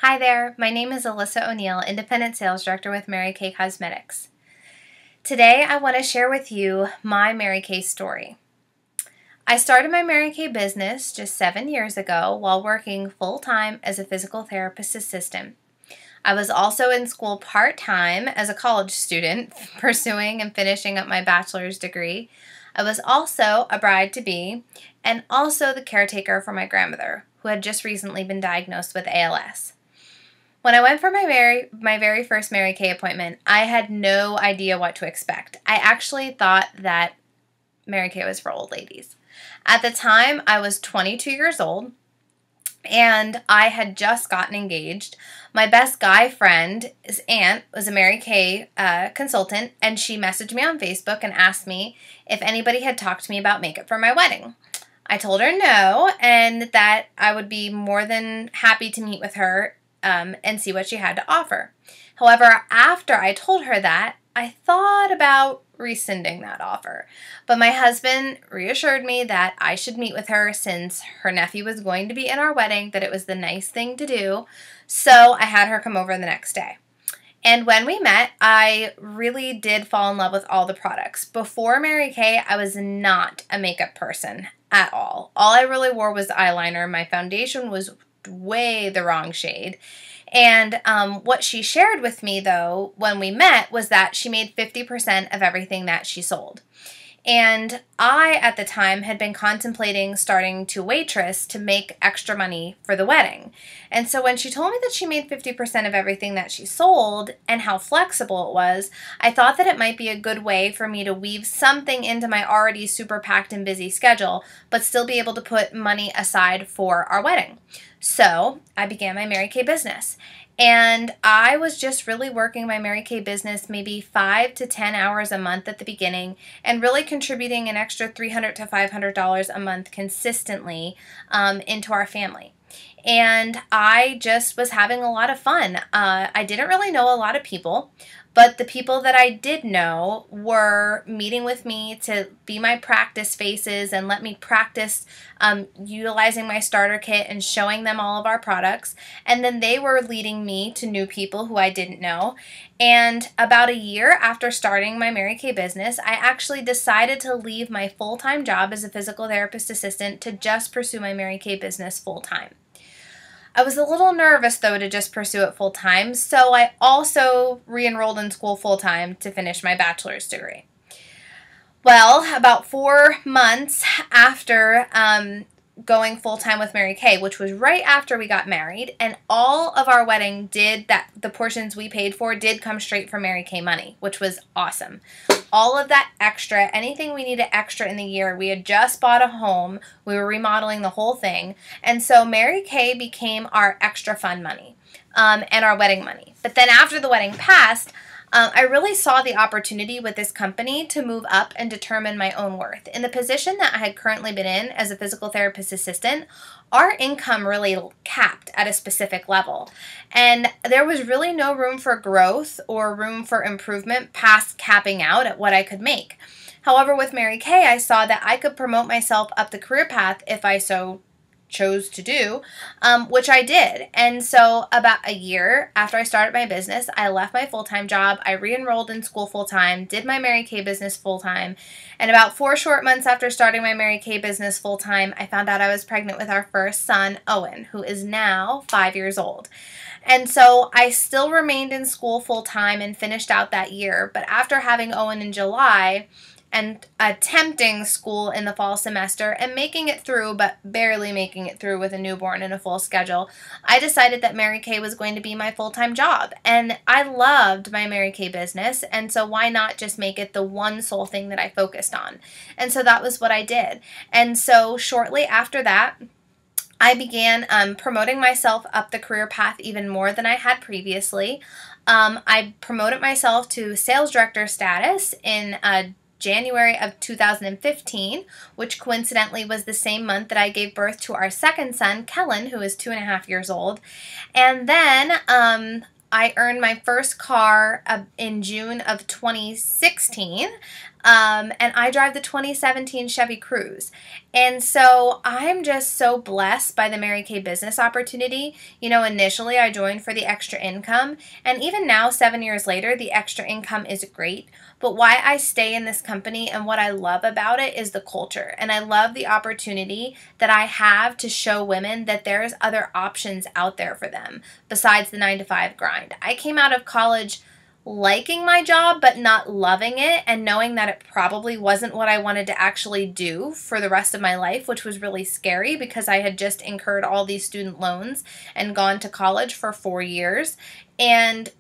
Hi there, my name is Alyssa O'Neill, Independent Sales Director with Mary Kay Cosmetics. Today I want to share with you my Mary Kay story. I started my Mary Kay business just 7 years ago while working full-time as a physical therapist assistant. I was also in school part-time as a college student, pursuing and finishing up my bachelor's degree. I was also a bride-to-be and also the caretaker for my grandmother, who had just recently been diagnosed with ALS. When I went for my very first Mary Kay appointment, I had no idea what to expect. I actually thought that Mary Kay was for old ladies. At the time, I was 22 years old, and I had just gotten engaged. My best guy friend, his aunt, was a Mary Kay consultant, and she messaged me on Facebook and asked me if anybody had talked to me about makeup for my wedding. I told her no, and that I would be more than happy to meet with her and see what she had to offer. However, after I told her that, I thought about rescinding that offer. But my husband reassured me that I should meet with her since her nephew was going to be in our wedding, that it was the nice thing to do. So I had her come over the next day. And when we met, I really did fall in love with all the products. Before Mary Kay, I was not a makeup person at all. All I really wore was eyeliner. My foundation was way the wrong shade. And what she shared with me, though, when we met, was that she made 50% of everything that she sold. And I, at the time, had been contemplating starting to waitress to make extra money for the wedding. And so when she told me that she made 50% of everything that she sold and how flexible it was, I thought that it might be a good way for me to weave something into my already super packed and busy schedule, but still be able to put money aside for our wedding. So I began my Mary Kay business. And I was just really working my Mary Kay business maybe 5 to 10 hours a month at the beginning and really contributing an extra $300 to $500 a month consistently into our family. And I just was having a lot of fun. I didn't really know a lot of people, but the people that I did know were meeting with me to be my practice faces and let me practice utilizing my starter kit and showing them all of our products. And then they were leading me to new people who I didn't know. And about a year after starting my Mary Kay business, I actually decided to leave my full-time job as a physical therapist assistant to just pursue my Mary Kay business full-time. I was a little nervous, though, to just pursue it full-time, so I also re-enrolled in school full-time to finish my bachelor's degree. Well, about 4 months after going full-time with Mary Kay, which was right after we got married, and all of our wedding the portions we paid for did come straight from Mary Kay money, which was awesome. All of that extra, anything we needed extra in the year, we had just bought a home, we were remodeling the whole thing, and so Mary Kay became our extra fun money and our wedding money. But then after the wedding passed, I really saw the opportunity with this company to move up and determine my own worth. In the position that I had currently been in as a physical therapist assistant, our income really capped at a specific level. And there was really no room for growth or room for improvement past capping out at what I could make. However, with Mary Kay, I saw that I could promote myself up the career path if I so chose to do, which I did. And so about a year after I started my business, I left my full-time job, I re-enrolled in school full-time, did my Mary Kay business full-time, and about 4 short months after starting my Mary Kay business full-time, I found out I was pregnant with our first son, Owen, who is now 5 years old. And so I still remained in school full-time and finished out that year, but after having Owen in July, and attempting school in the fall semester and making it through, but barely making it through with a newborn and a full schedule, I decided that Mary Kay was going to be my full-time job. And I loved my Mary Kay business, and so why not just make it the one sole thing that I focused on? And so that was what I did. And so shortly after that, I began promoting myself up the career path even more than I had previously. I promoted myself to sales director status in January of 2015, which coincidentally was the same month that I gave birth to our second son, Kellen, who is 2.5 years old. And then I earned my first car in June of 2016, And I drive the 2017 Chevy Cruze. And so I'm just so blessed by the Mary Kay business opportunity. You know, initially I joined for the extra income, and even now, 7 years later, the extra income is great. But why I stay in this company and what I love about it is the culture. And I love the opportunity that I have to show women that there's other options out there for them besides the 9-to-5 grind. I came out of college liking my job but not loving it, and knowing that it probably wasn't what I wanted to actually do for the rest of my life, which was really scary because I had just incurred all these student loans and gone to college for 4 years. And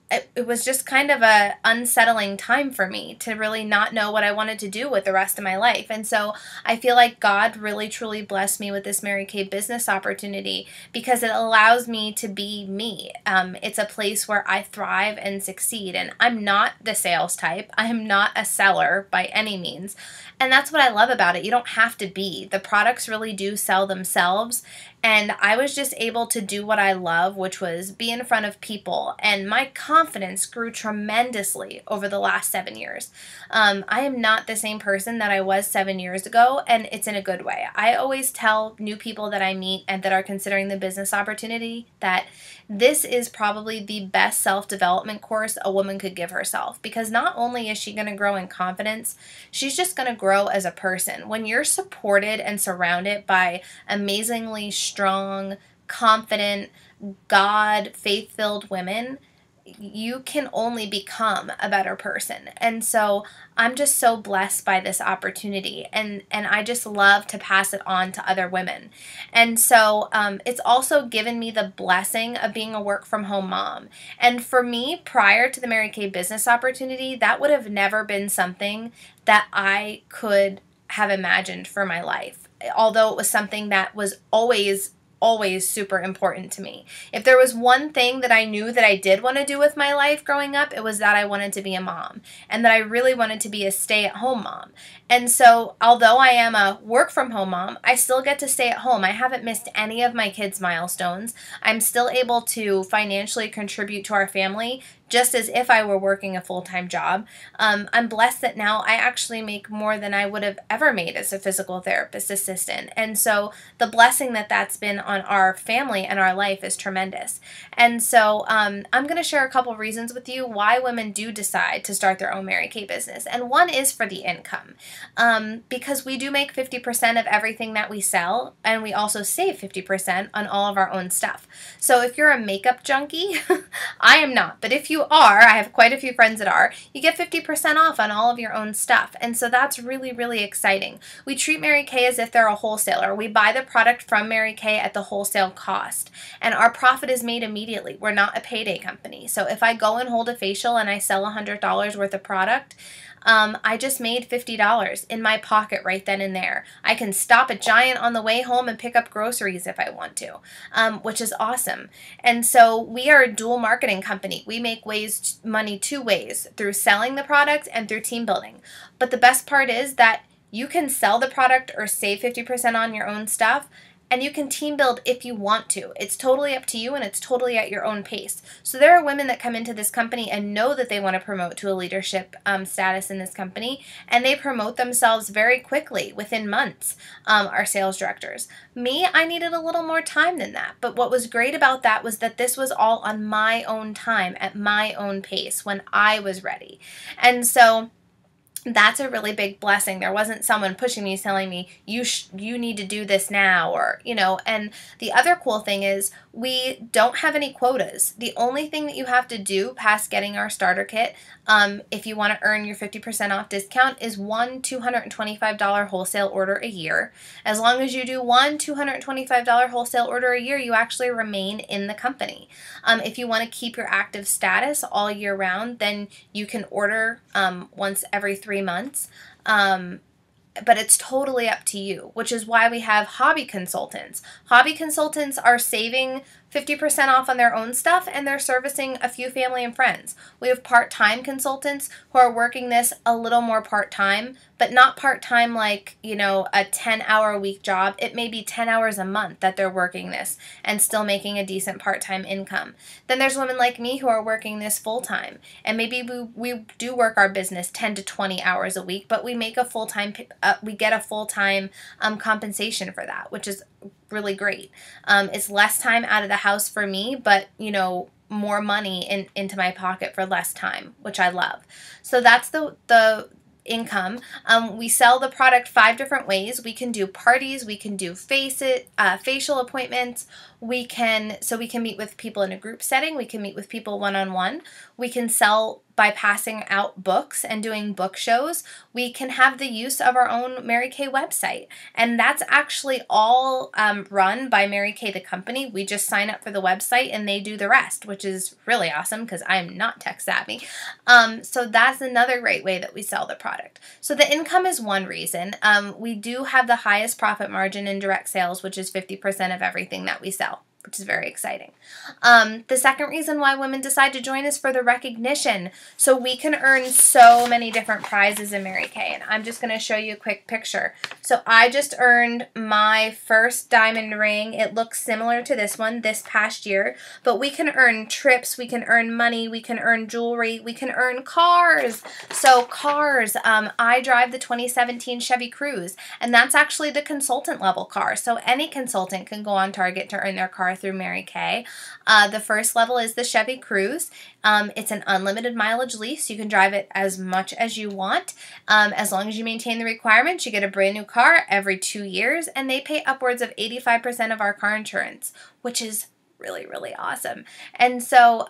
it was just kind of a unsettling time for me to really not know what I wanted to do with the rest of my life. And so I feel like God really truly blessed me with this Mary Kay business opportunity because it allows me to be me. It's a place where I thrive and succeed. And I'm not the sales type. I am not a seller by any means. And that's what I love about it. You don't have to be. The products really do sell themselves. And I was just able to do what I love, which was be in front of people. And my confidence grew tremendously over the last 7 years. I am not the same person that I was 7 years ago, and it's in a good way. I always tell new people that I meet and that are considering the business opportunity that this is probably the best self-development course a woman could give herself, because not only is she going to grow in confidence, she's just going to grow as a person. When you're supported and surrounded by amazingly strong, confident, God, faith-filled women, you can only become a better person. And so I'm just so blessed by this opportunity, and I just love to pass it on to other women. And so it's also given me the blessing of being a work-from-home mom. And for me, prior to the Mary Kay business opportunity, that would have never been something that I could have imagined for my life, although it was something that was always super important to me. If there was one thing that I knew that I did want to do with my life growing up, it was that I wanted to be a mom, and that I really wanted to be a stay-at-home mom. And so although I am a work-from-home mom, I still get to stay at home. I haven't missed any of my kids' milestones. I'm still able to financially contribute to our family just as if I were working a full-time job. I'm blessed that now I actually make more than I would have ever made as a physical therapist assistant. And so the blessing that that's been on our family and our life is tremendous. And so I'm going to share a couple reasons with you why women do decide to start their own Mary Kay business. And one is for the income, because we do make 50% of everything that we sell, and we also save 50% on all of our own stuff. So if you're a makeup junkie, I am not, but if you are, I have quite a few friends that are, you get 50% off on all of your own stuff. And so that's really, really exciting. We treat Mary Kay as if they're a wholesaler. We buy the product from Mary Kay at the wholesale cost, and our profit is made immediately. We're not a payday company. So if I go and hold a facial and I sell $100 worth of product, I just made $50 in my pocket right then and there. I can stop at Giant on the way home and pick up groceries if I want to, which is awesome. And so we are a dual marketing company. We make money two ways, through selling the product and through team building. But the best part is that you can sell the product or save 50% on your own stuff, and you can team build if you want to. It's totally up to you, and it's totally at your own pace. So there are women that come into this company and know that they want to promote to a leadership status in this company, and they promote themselves very quickly, within months, our sales directors. Me, I needed a little more time than that. But what was great about that was that this was all on my own time, at my own pace, when I was ready. And so that's a really big blessing. There wasn't someone pushing me, telling me, you need to do this now, or, and the other cool thing is we don't have any quotas. The only thing that you have to do past getting our starter kit, if you want to earn your 50% off discount, is one $225 wholesale order a year. As long as you do one $225 wholesale order a year, you actually remain in the company. If you want to keep your active status all year round, then you can order once every 3 months. But it's totally up to you, which is why we have hobby consultants. Hobby consultants are saving 50% off on their own stuff, and they're servicing a few family and friends. We have part-time consultants who are working this a little more part-time, but not part-time like, you know, a 10-hour-a-week job. It may be 10 hours a month that they're working this and still making a decent part-time income. Then there's women like me who are working this full-time, and maybe we do work our business 10 to 20 hours a week, but we make a full-time, we get a full-time compensation for that, which is really great. It's less time out of the house for me, but, you know, more money into my pocket for less time, which I love. So that's the income. We sell the product 5 different ways. We can do parties, we can do facial appointments, we can meet with people in a group setting, we can meet with people one-on-one, we can sell by passing out books and doing book shows. We can have the use of our own Mary Kay website, and that's actually all run by Mary Kay the company. We just sign up for the website and they do the rest, which is really awesome because I'm not tech savvy. So that's another great way that we sell the product. So the income is one reason. We do have the highest profit margin in direct sales, which is 50% of everything that we sell, which is very exciting. The second reason why women decide to join is for the recognition. So we can earn so many different prizes in Mary Kay, and I'm just going to show you a quick picture. So I just earned my first diamond ring. It looks similar to this one this past year, but we can earn trips, we can earn money, we can earn jewelry, we can earn cars. So cars, I drive the 2017 Chevy Cruze, and that's actually the consultant level car. So any consultant can go on Target to earn their car through Mary Kay. The first level is the Chevy Cruze. It's an unlimited mileage lease. You can drive it as much as you want. As long as you maintain the requirements, you get a brand new car every 2 years, and they pay upwards of 85% of our car insurance, which is really, really awesome. And so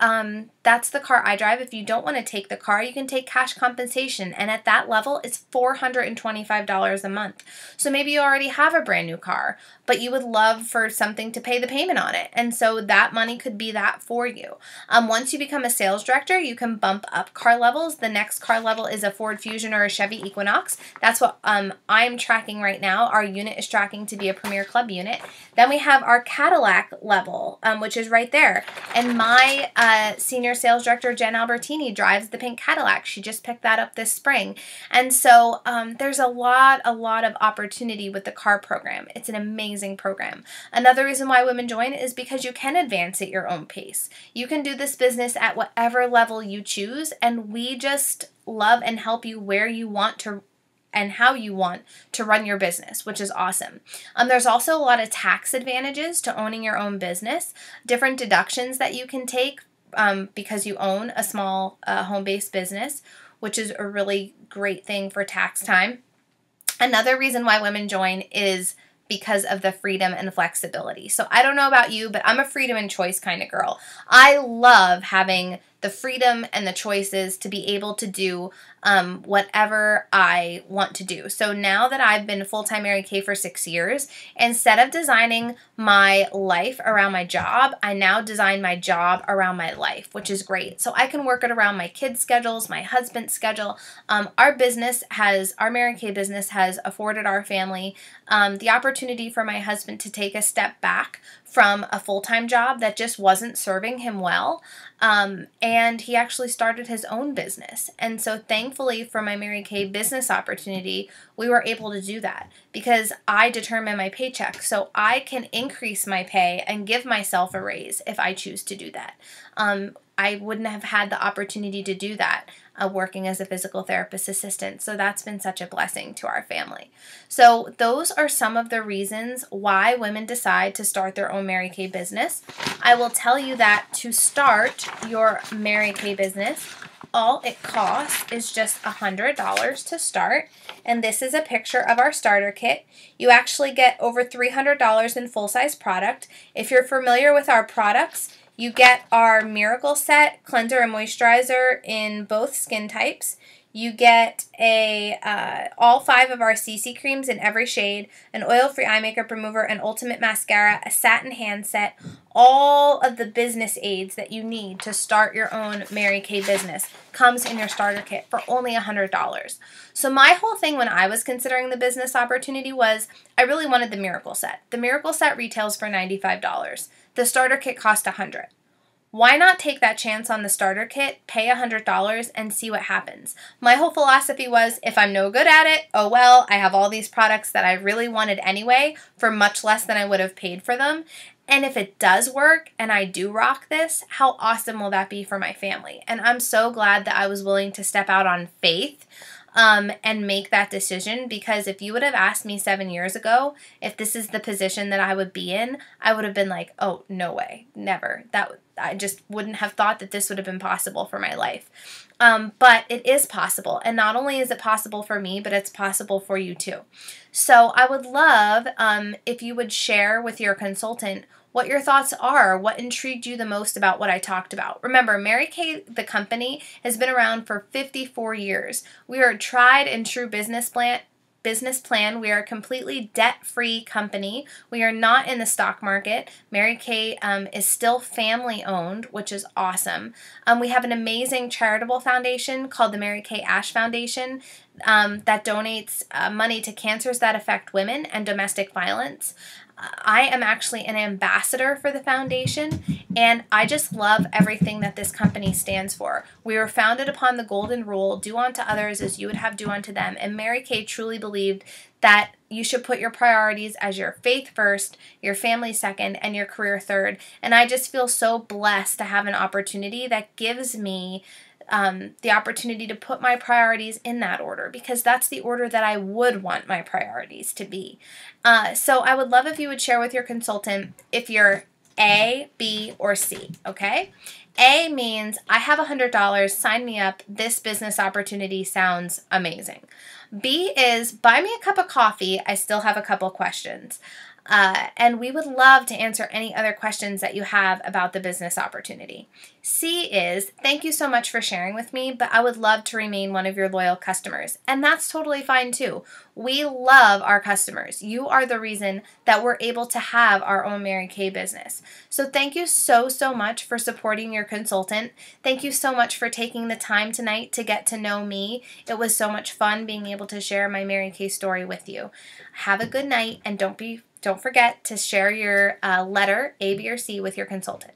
that's the car I drive. If you don't want to take the car, you can take cash compensation, and at that level, it's $425 a month. So maybe you already have a brand new car, but you would love for something to pay the payment on it, and so that money could be that for you. Once you become a sales director, you can bump up car levels. The next car level is a Ford Fusion or a Chevy Equinox. That's what I'm tracking right now. Our unit is tracking to be a Premier Club unit. Then we have our Cadillac level, which is right there. And my senior sales director, Jen Albertini, drives the pink Cadillac. She just picked that up this spring. And so there's a lot of opportunity with the car program. It's an amazing program. Another reason why women join is because you can advance at your own pace. You can do this business at whatever level you choose, and we just love and help you where you want to and how you want to run your business, which is awesome. There's also a lot of tax advantages to owning your own business, different deductions that you can take because you own a small home-based business, which is a really great thing for tax time. Another reason why women join is because of the freedom and flexibility. So I don't know about you, but I'm a freedom and choice kind of girl. I love having the freedom and the choices to be able to do whatever I want to do. So now that I've been full-time Mary Kay for 6 years, instead of designing my life around my job, I now design my job around my life, which is great. So I can work it around my kids' schedules, my husband's schedule. Our Mary Kay business has afforded our family the opportunity for my husband to take a step back from a full-time job that just wasn't serving him well. And he actually started his own business. And so thankfully for my Mary Kay business opportunity, we were able to do that because I determine my paycheck. So I can increase my pay and give myself a raise if I choose to do that. I wouldn't have had the opportunity to do that working as a physical therapist assistant. So that's been such a blessing to our family. So those are some of the reasons why women decide to start their own Mary Kay business. I will tell you that to start your Mary Kay business, all it costs is just $100 to start. And this is a picture of our starter kit. You actually get over $300 in full-size product. If you're familiar with our products, you get our Miracle Set cleanser and moisturizer in both skin types. You get all 5 of our CC creams in every shade, an oil-free eye makeup remover, an ultimate mascara, a satin hand set, all of the business aids that you need to start your own Mary Kay business comes in your starter kit for only $100. So my whole thing when I was considering the business opportunity was I really wanted the Miracle Set. The Miracle Set retails for $95. The starter kit cost $100. Why not take that chance on the starter kit, pay $100, and see what happens? My whole philosophy was, if I'm no good at it, oh well, I have all these products that I really wanted anyway for much less than I would have paid for them. And if it does work and I do rock this, how awesome will that be for my family? And I'm so glad that I was willing to step out on faith and make that decision, because if you would have asked me 7 years ago if this is the position that I would be in, I would have been like, oh, no way, never. I just wouldn't have thought that this would have been possible for my life. But it is possible. And not only is it possible for me, but it's possible for you too. So I would love if you would share with your consultant what your thoughts are, what intrigued you the most about what I talked about. Remember, Mary Kay, the company, has been around for 54 years. We are a tried and true business plan. We are a completely debt-free company. We are not in the stock market. Mary Kay is still family-owned, which is awesome. We have an amazing charitable foundation called the Mary Kay Ash Foundation that donates money to cancers that affect women and domestic violence. I am actually an ambassador for the foundation, and I just love everything that this company stands for. We were founded upon the golden rule, do unto others as you would have do unto them, and Mary Kay truly believed that you should put your priorities as your faith first, your family second, and your career third. And I just feel so blessed to have an opportunity that gives me the opportunity to put my priorities in that order, because that's the order that I would want my priorities to be. So I would love if you would share with your consultant if you're A, B, or C, okay? A means I have $100, sign me up, this business opportunity sounds amazing. B is buy me a cup of coffee, I still have a couple questions. And we would love to answer any other questions that you have about the business opportunity. C is, thank you so much for sharing with me, but I would love to remain one of your loyal customers. And that's totally fine too. We love our customers. You are the reason that we're able to have our own Mary Kay business. So thank you so much for supporting your consultant. Thank you so much for taking the time tonight to get to know me. It was so much fun being able to share my Mary Kay story with you. Have a good night, and don't forget to share your letter, A, B, or C, with your consultant.